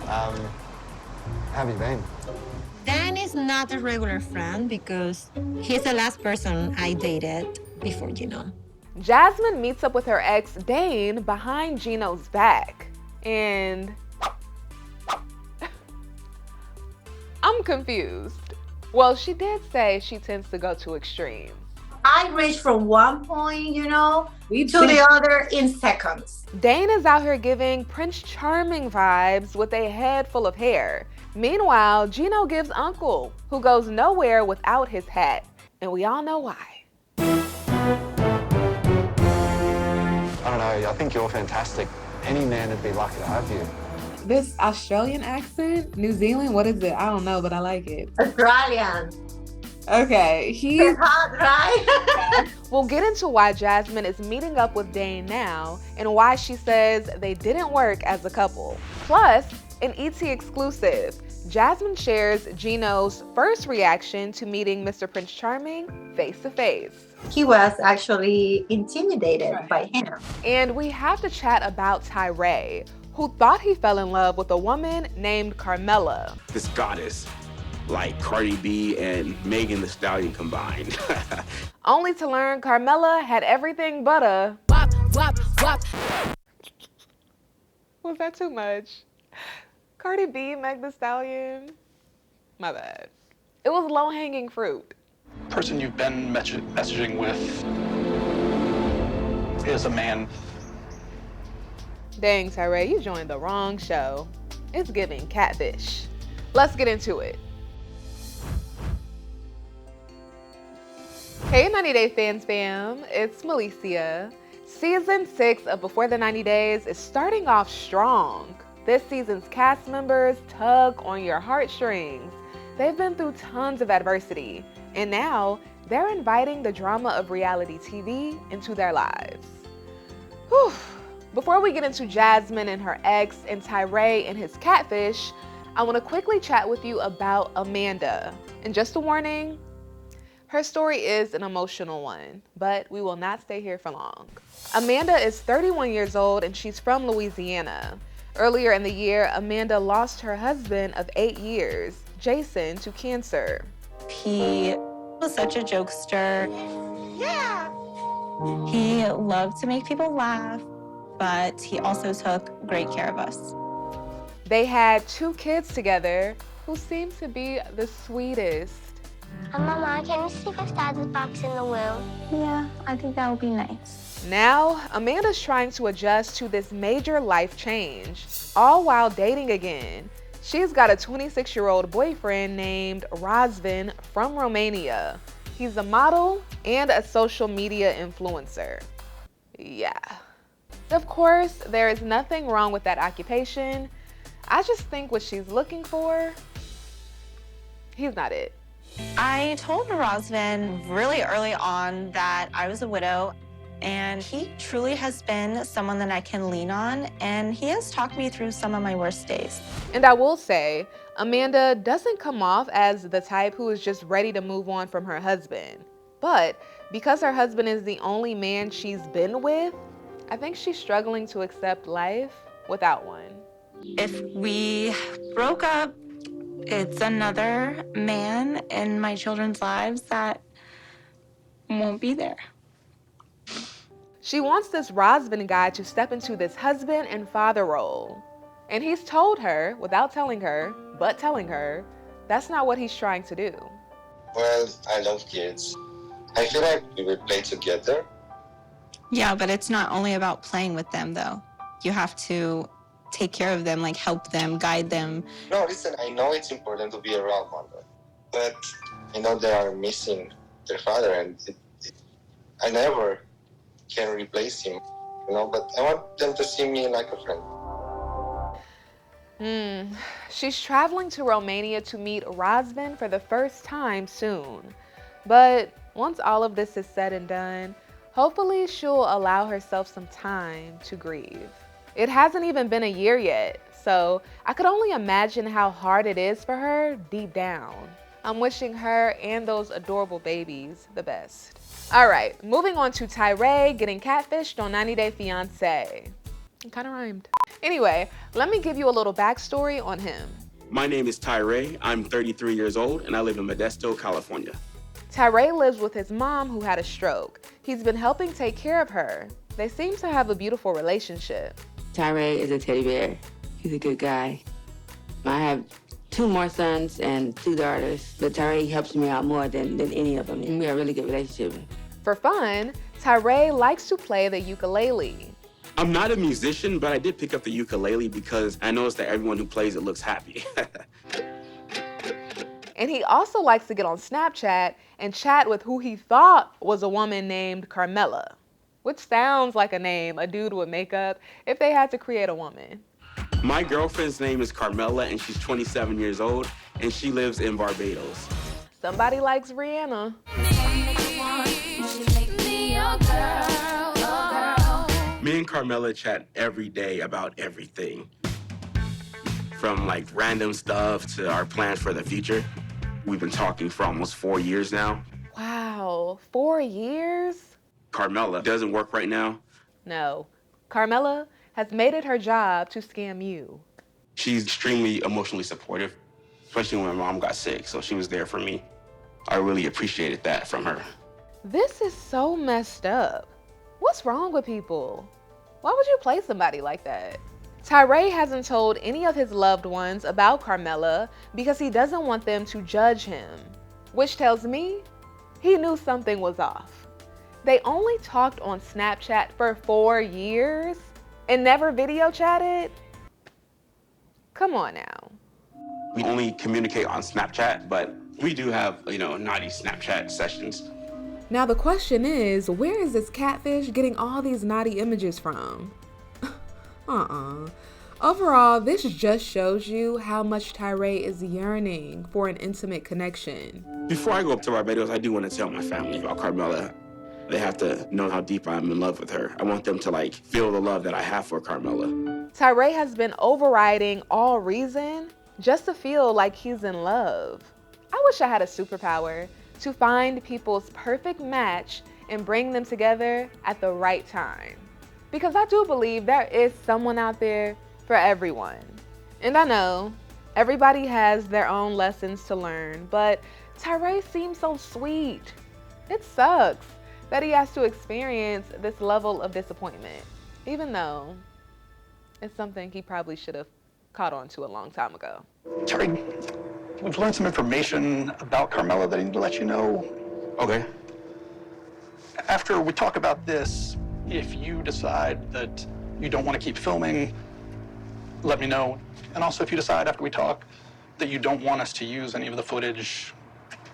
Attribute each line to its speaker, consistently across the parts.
Speaker 1: How have you been?
Speaker 2: Dan is not a regular friend because he's the last person I dated before Gino.
Speaker 3: Jasmine meets up with her ex, Dane, behind Gino's back. And I'm confused. Well, she did say she tends to go to extremes.
Speaker 4: I reach from one point, to the other in seconds.
Speaker 3: Dane is out here giving Prince Charming vibes with a head full of hair. Meanwhile, Gino gives Uncle, who goes nowhere without his hat. And we all know why.
Speaker 1: I don't know, I think you're fantastic. Any man would be lucky to have you.
Speaker 5: This Australian accent? New Zealand? What is it? I don't know, but I like it.
Speaker 4: Australian.
Speaker 5: Okay,
Speaker 4: It's hot, right?
Speaker 3: We'll get into why Jasmine is meeting up with Dane now and why she says they didn't work as a couple. Plus, an ET exclusive, Jasmine shares Gino's first reaction to meeting Mr. Prince Charming face to face.
Speaker 4: He was actually intimidated by him.
Speaker 3: And we have to chat about Tyray, who thought he fell in love with a woman named Carmella.
Speaker 6: This goddess, like Cardi B and Megan Thee Stallion combined.
Speaker 3: Only to learn Carmella had everything but a Was that too much? Cardi B, Meg Thee Stallion? My bad. It was low-hanging fruit.
Speaker 7: Person you've been messaging with is a man.
Speaker 3: Dang, Tyray, you joined the wrong show. It's giving catfish. Let's get into it. Hey 90 Day fans fam, it's Melicia. Season 6 of Before the 90 Days is starting off strong. This season's cast members tug on your heartstrings. They've been through tons of adversity, and now they're inviting the drama of reality TV into their lives. Whew. Before we get into Jasmine and her ex and Tyray and his catfish, I want to quickly chat with you about Amanda. And just a warning, her story is an emotional one, but we will not stay here for long. Amanda is 31 years old and she's from Louisiana. Earlier in the year, Amanda lost her husband of 8 years, Jason, to cancer.
Speaker 8: He was such a jokester.
Speaker 4: Yeah.
Speaker 8: He loved to make people laugh, but he also took great care of us.
Speaker 3: They had 2 kids together who seemed to be the sweetest.
Speaker 9: Mama, can you see if Dad's box in the room?
Speaker 8: Yeah, I think that would be nice.
Speaker 3: Now, Amanda's trying to adjust to this major life change, all while dating again. She's got a 26-year-old boyfriend named Razvan from Romania. He's a model and a social media influencer. Yeah. Of course, there is nothing wrong with that occupation. I just think what she's looking for, he's not it.
Speaker 8: I told Razvan really early on that I was a widow, and he truly has been someone that I can lean on, and he has talked me through some of my worst days.
Speaker 3: And I will say, Amanda doesn't come off as the type who is just ready to move on from her husband. But because her husband is the only man she's been with, I think she's struggling to accept life without one.
Speaker 8: If we broke up, it's another man in my children's lives that won't be there.
Speaker 3: She wants this Razvan guy to step into this husband and father role. And he's told her, without telling her, but telling her, that's not what he's trying to do.
Speaker 10: Well, I love kids. I feel like we would play together.
Speaker 8: Yeah, but it's not only about playing with them, though. You have to take care of them, like help them, guide them.
Speaker 10: No, listen, I know it's important to be a role model, but they are missing their father, and I never can replace him, but I want them to see me like a friend.
Speaker 3: She's traveling to Romania to meet Razvan for the first time soon. But once all of this is said and done, hopefully she'll allow herself some time to grieve. It hasn't even been a year yet, so I could only imagine how hard it is for her deep down. I'm wishing her and those adorable babies the best. All right, moving on to Tyray getting catfished on 90 Day Fiancé. It kind of rhymed. Anyway, let me give you a little backstory on him.
Speaker 6: My name is Tyray. I'm 33 years old, and I live in Modesto, California.
Speaker 3: Tyray lives with his mom who had a stroke. He's been helping take care of her. They seem to have a beautiful relationship.
Speaker 11: Tyray is a teddy bear. He's a good guy. I have 2 more sons and 2 daughters, but Tyray helps me out more than any of them. We have a really good relationship.
Speaker 3: For fun, Tyray likes to play the ukulele.
Speaker 6: I'm not a musician, but I did pick up the ukulele because I noticed that everyone who plays it looks happy.
Speaker 3: And he also likes to get on Snapchat and chat with who he thought was a woman named Carmella, which sounds like a name a dude would make up if they had to create a woman.
Speaker 6: My girlfriend's name is Carmella, and she's 27 years old, and she lives in Barbados.
Speaker 3: Somebody likes Rihanna.
Speaker 6: Me and Carmella chat every day about everything, from like random stuff to our plans for the future. We've been talking for almost 4 years now.
Speaker 3: Wow, 4 years?
Speaker 6: Carmella doesn't work right now.
Speaker 3: No, Carmella has made it her job to scam you.
Speaker 6: She's extremely emotionally supportive, especially when my mom got sick, so she was there for me. I really appreciated that from her.
Speaker 3: This is so messed up. What's wrong with people? Why would you play somebody like that? Tyray hasn't told any of his loved ones about Carmella because he doesn't want them to judge him, which tells me he knew something was off. They only talked on Snapchat for 4 years and never video chatted? Come on now.
Speaker 6: We only communicate on Snapchat, but we do have, naughty Snapchat sessions.
Speaker 5: Now the question is, where is this catfish getting all these naughty images from? Overall, this just shows you how much Tyray is yearning for an intimate connection.
Speaker 6: Before I go up to Barbados, I do want to tell my family about Carmella. They have to know how deep I'm in love with her. I want them to feel the love that I have for Carmella.
Speaker 3: Tyray has been overriding all reason just to feel like he's in love. I wish I had a superpower to find people's perfect match and bring them together at the right time. Because I do believe there is someone out there for everyone. And I know everybody has their own lessons to learn, but Tyray seems so sweet. It sucks that he has to experience this level of disappointment, even though it's something he probably should have caught on to a long time ago.
Speaker 7: Tyray, we've learned some information about Carmella that I need to let you know.
Speaker 6: Okay.
Speaker 7: After we talk about this, if you decide that you don't want to keep filming, let me know. And also if you decide after we talk that you don't want us to use any of the footage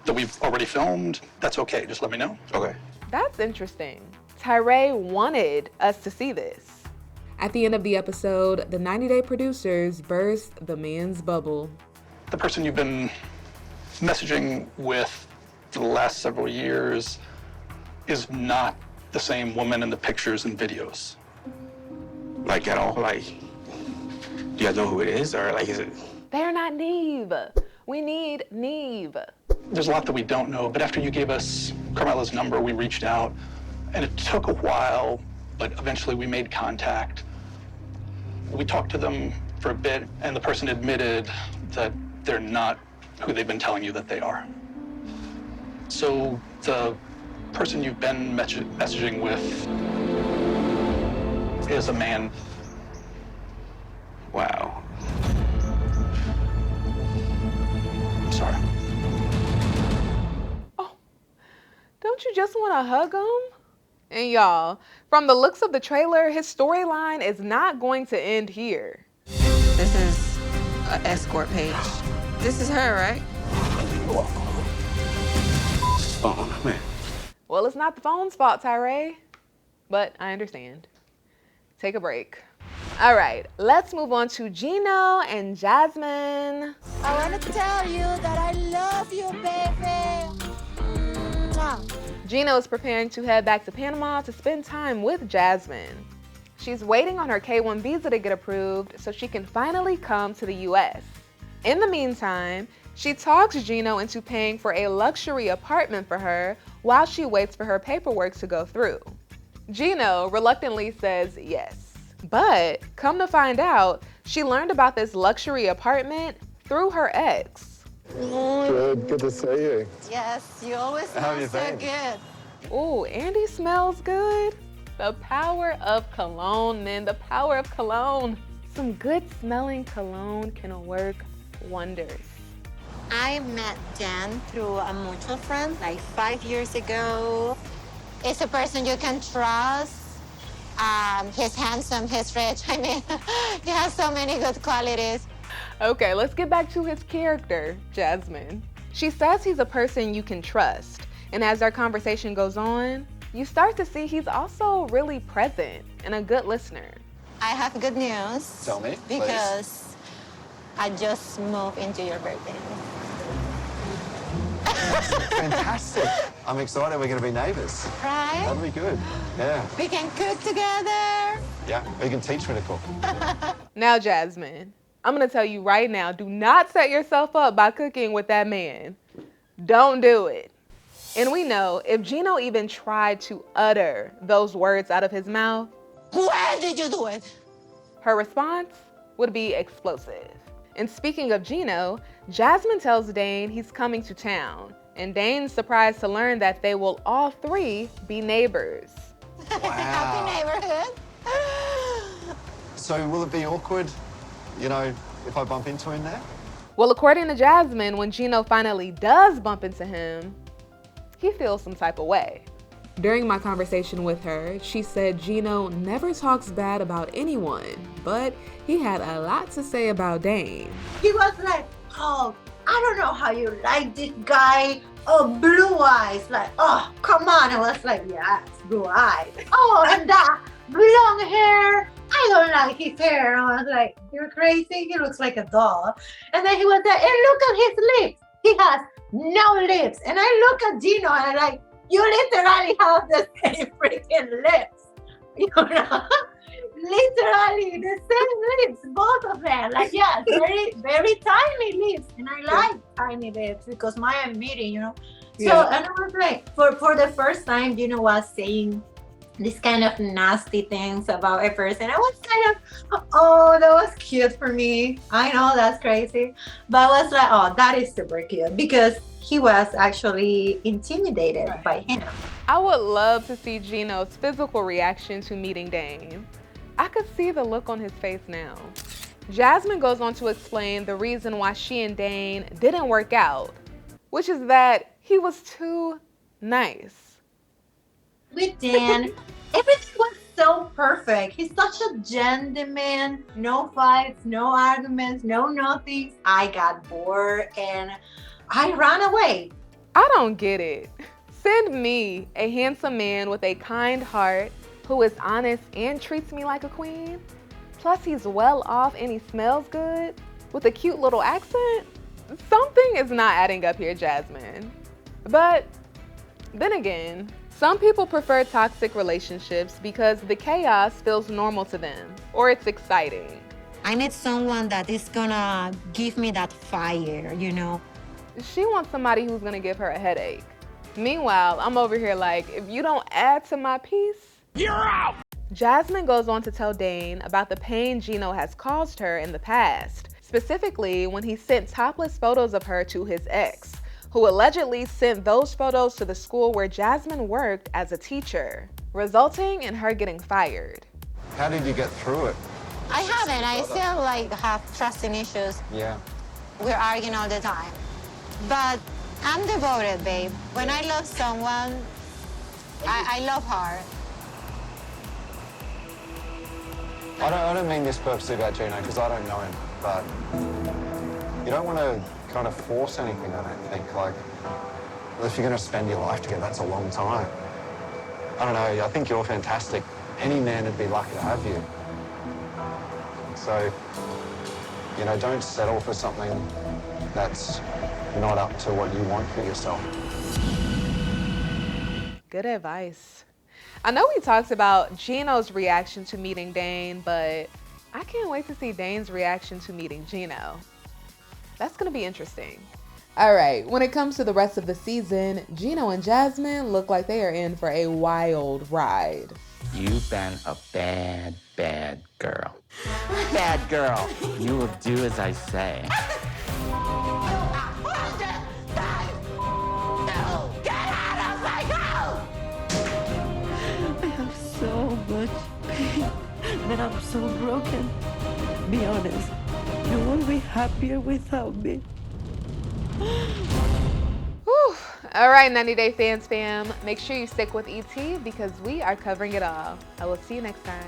Speaker 7: that we've already filmed, that's okay. Just let me know.
Speaker 6: Okay.
Speaker 3: That's interesting. Tyray wanted us to see this.
Speaker 5: At the end of the episode, the 90-day producers burst the man's bubble.
Speaker 7: The person you've been messaging with for the last several years is not the same woman in the pictures and videos.
Speaker 6: At all? Do you guys know who it is? Or is it?
Speaker 3: They're not Neve. We need Neve.
Speaker 7: There's a lot that we don't know, but after you gave us Carmella's number, we reached out, and it took a while, but eventually we made contact. We talked to them for a bit, and the person admitted that they're not who they've been telling you that they are. So the person you've been messaging with is a man.
Speaker 6: Wow.
Speaker 7: I'm sorry.
Speaker 3: Oh, don't you just want to hug him? And y'all, from the looks of the trailer, his storyline is not going to end here.
Speaker 12: This is an escort page. This is her, right?
Speaker 6: Oh, man.
Speaker 3: Well, it's not the phone's fault, Tyray, but I understand. Take a break. All right, let's move on to Gino and Jasmine.
Speaker 13: I want to tell you that I love you, baby. Mwah.
Speaker 3: Gino is preparing to head back to Panama to spend time with Jasmine. She's waiting on her K-1 visa to get approved so she can finally come to the US. In the meantime, she talks Gino into paying for a luxury apartment for her while she waits for her paperwork to go through. Gino reluctantly says yes. But come to find out, she learned about this luxury apartment through her ex.
Speaker 1: Good to see you.
Speaker 8: Yes, you always
Speaker 1: How have you
Speaker 8: smell so
Speaker 1: been?
Speaker 8: good.
Speaker 3: Ooh, Andy smells good. The power of cologne, man, the power of cologne. Some good smelling cologne can work wonders.
Speaker 2: I met Dan through a mutual friend like 5 years ago.
Speaker 9: It's a person you can trust. He's handsome, he's rich. I mean, he has so many good qualities.
Speaker 3: Okay, let's get back to his character, Jasmine. She says he's a person you can trust. And as our conversation goes on, you start to see he's also really present and a good listener.
Speaker 2: I have good news.
Speaker 1: Tell me, please.
Speaker 2: Because I just moved into your birthday.
Speaker 1: Fantastic. I'm excited we're going to be neighbours.
Speaker 2: Right?
Speaker 1: That'll be good. Yeah.
Speaker 2: We can cook together.
Speaker 1: Yeah, you can teach me to cook.
Speaker 3: Now, Jasmine, I'm gonna tell you right now, do not set yourself up by cooking with that man. Don't do it. And we know if Gino even tried to utter those words out of his mouth,
Speaker 2: Where did you do it?
Speaker 3: her response would be explosive. And speaking of Gino, Jasmine tells Dane he's coming to town, and Dane's surprised to learn that they will all three be neighbors.
Speaker 1: Wow.
Speaker 2: Happy neighborhood.
Speaker 1: So will it be awkward, you know, if I bump into him there?
Speaker 3: Well, according to Jasmine, when Gino finally does bump into him, he feels some type of way.
Speaker 5: During my conversation with her, she said Gino never talks bad about anyone, but he had a lot to say about Dane.
Speaker 4: He was like, oh, I don't know how you like this guy. Oh, blue eyes. Like, oh, come on. I was like, yes, blue eyes. Oh, and that long hair. I don't like his hair. I was like, you're crazy. He looks like a doll. And then he was like, and look at his lips. He has no lips. And I look at Gino and I'm like, you literally have the same freaking lips. You know? Literally the same lips, both of them. Like, yeah, very, very tiny lips. And I like tiny lips because mine are meaty, you know? So, and I was like, for the first time, Gino was saying these kind of nasty things about a person. I was kind of, oh, that was cute for me. I know that's crazy. But I was like, oh, that is super cute because he was actually intimidated by him.
Speaker 3: I would love to see Gino's physical reaction to meeting Dane. I could see the look on his face now. Jasmine goes on to explain the reason why she and Dane didn't work out, which is that he was too nice.
Speaker 4: With Dan, everything was so perfect. He's such a gentleman. No fights, no arguments, no nothing. I got bored and I ran away.
Speaker 3: I don't get it. Send me a handsome man with a kind heart who is honest and treats me like a queen. Plus he's well off and he smells good with a cute little accent. Something is not adding up here, Jasmine. But then again, some people prefer toxic relationships because the chaos feels normal to them or it's exciting.
Speaker 2: I need someone that is gonna give me that fire, you know?
Speaker 3: She wants somebody who's gonna give her a headache. Meanwhile, I'm over here like, if you don't add to my peace, you're out! Jasmine goes on to tell Dane about the pain Gino has caused her in the past, specifically when he sent topless photos of her to his ex, who allegedly sent those photos to the school where Jasmine worked as a teacher, resulting in her getting fired.
Speaker 1: How did you get through it?
Speaker 2: I haven't. I still like have trusting issues.
Speaker 1: Yeah.
Speaker 2: We're arguing all the time. But I'm devoted, babe. When I love someone, I love hard.
Speaker 1: I don't mean this purposely about Gino because I don't know him, but you don't want to kind of force anything, I don't think. Like, well, if you're going to spend your life together, that's a long time. I don't know, I think you're fantastic. Any man would be lucky to have you. So, you know, don't settle for something that's not up to what you want for yourself.
Speaker 3: Good advice. I know we talked about Gino's reaction to meeting Dane, but I can't wait to see Dane's reaction to meeting Gino. That's gonna be interesting. All right, when it comes to the rest of the season, Gino and Jasmine look like they are in for a wild ride.
Speaker 14: You've been a bad bad girl. Bad girl. You will do as I say.
Speaker 15: I have so much pain that I'm so broken. Be honest, you won't be happier without me.
Speaker 3: Whew. All right, 90 Day Fans fam, make sure you stick with ET because we are covering it all. I will see you next time.